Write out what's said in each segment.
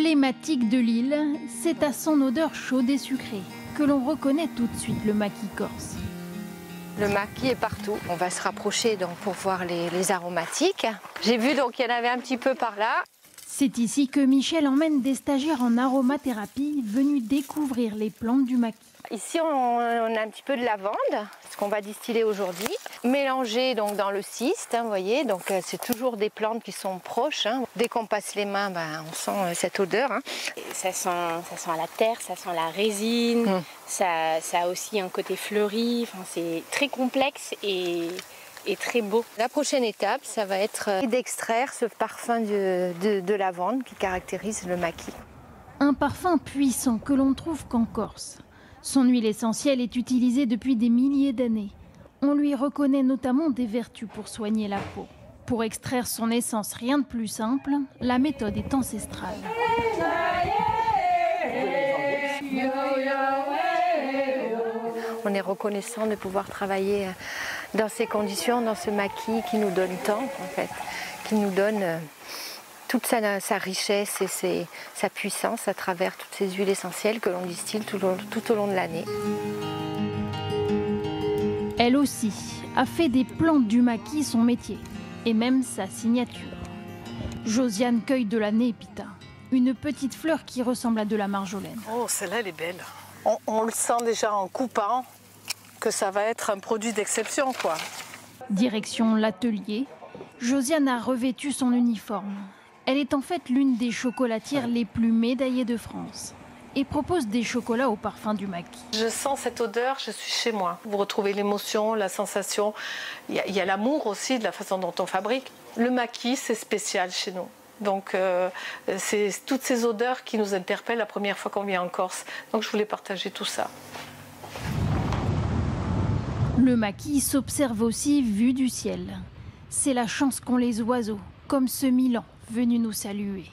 Emblématique de l'île, c'est à son odeur chaude et sucrée que l'on reconnaît tout de suite le maquis corse. Le maquis est partout. On va se rapprocher donc pour voir les aromatiques. J'ai vu donc qu'il y en avait un petit peu par là. C'est ici que Michel emmène des stagiaires en aromathérapie venus découvrir les plantes du maquis. Ici, on a un petit peu de lavande, ce qu'on va distiller aujourd'hui, mélangé donc dans le cyste, vous voyez. Donc c'est toujours des plantes qui sont proches. Dès qu'on passe les mains, on sent cette odeur. Ça sent la terre, ça sent la résine, ça a aussi un côté fleuri. Enfin, c'est très complexe et très beau. La prochaine étape, ça va être d'extraire ce parfum de lavande qui caractérise le maquis. Un parfum puissant que l'on trouve qu'en Corse. Son huile essentielle est utilisée depuis des milliers d'années. On lui reconnaît notamment des vertus pour soigner la peau. Pour extraire son essence, rien de plus simple, la méthode est ancestrale. On est reconnaissant de pouvoir travailler dans ces conditions, dans ce maquis qui nous donne tant, en fait, qui nous donne toute sa richesse et sa puissance à travers toutes ces huiles essentielles que l'on distille tout au long de l'année. Elle aussi a fait des plantes du maquis son métier, et même sa signature. Josiane cueille de la népita, une petite fleur qui ressemble à de la marjolaine. Oh, celle-là, elle est belle. On le sent déjà en coupant que ça va être un produit d'exception, quoi. Direction l'atelier, Josiane a revêtu son uniforme. Elle est en fait l'une des chocolatières les plus médaillées de France et propose des chocolats au parfum du maquis. Je sens cette odeur, je suis chez moi. Vous retrouvez l'émotion, la sensation. Il y a l'amour aussi de la façon dont on fabrique. Le maquis, c'est spécial chez nous. Donc c'est toutes ces odeurs qui nous interpellent la première fois qu'on vient en Corse. Donc je voulais partager tout ça. Le maquis s'observe aussi vu du ciel. C'est la chance qu'ont les oiseaux, comme ce milan venu nous saluer.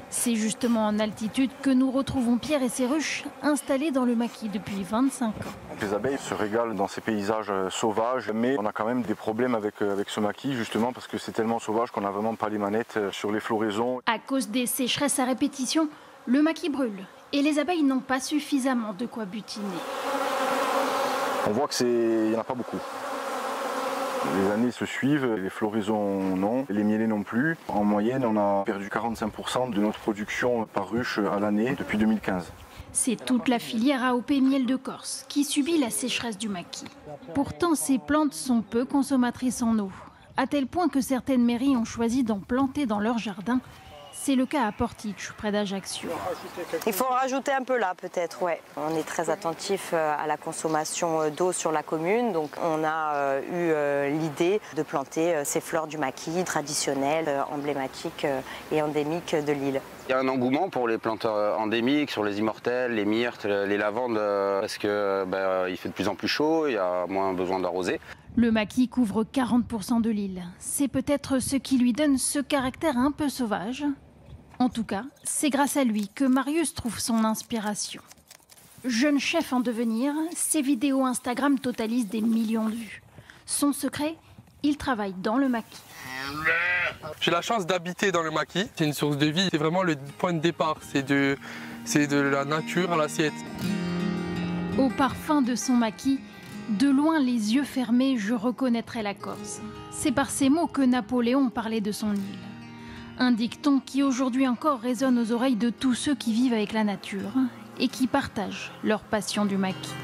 C'est justement en altitude que nous retrouvons Pierre et ses ruches installées dans le maquis depuis 25 ans. Les abeilles se régalent dans ces paysages sauvages, mais on a quand même des problèmes avec ce maquis, justement parce que c'est tellement sauvage qu'on n'a vraiment pas les manettes sur les floraisons. À cause des sécheresses à répétition, le maquis brûle et les abeilles n'ont pas suffisamment de quoi butiner. On voit qu'il n'y en a pas beaucoup. Les années se suivent, les floraisons non, les mielés non plus. En moyenne, on a perdu 45% de notre production par ruche à l'année depuis 2015. C'est toute la filière AOP Miel de Corse qui subit la sécheresse du maquis. Pourtant, ces plantes sont peu consommatrices en eau, à tel point que certaines mairies ont choisi d'en planter dans leur jardin. C'est le cas à Portiche, près d'Ajaccio. Il faut en rajouter un peu là, peut-être, ouais. On est très attentif à la consommation d'eau sur la commune, donc on a eu l'idée de planter ces fleurs du maquis traditionnelles, emblématiques et endémiques de l'île. Il y a un engouement pour les plantes endémiques, sur les immortelles, les myrtes, les lavandes, parce que il fait de plus en plus chaud, il y a moins besoin d'arroser. Le maquis couvre 40% de l'île. C'est peut-être ce qui lui donne ce caractère un peu sauvage. En tout cas, c'est grâce à lui que Marius trouve son inspiration. Jeune chef en devenir, ses vidéos Instagram totalisent des millions de vues. Son secret, il travaille dans le maquis. J'ai la chance d'habiter dans le maquis. C'est une source de vie. C'est vraiment le point de départ. C'est de la nature à l'assiette. Au parfum de son maquis, de loin les yeux fermés, je reconnaîtrai la Corse. C'est par ces mots que Napoléon parlait de son île. Un dicton qui aujourd'hui encore résonne aux oreilles de tous ceux qui vivent avec la nature et qui partagent leur passion du maquis.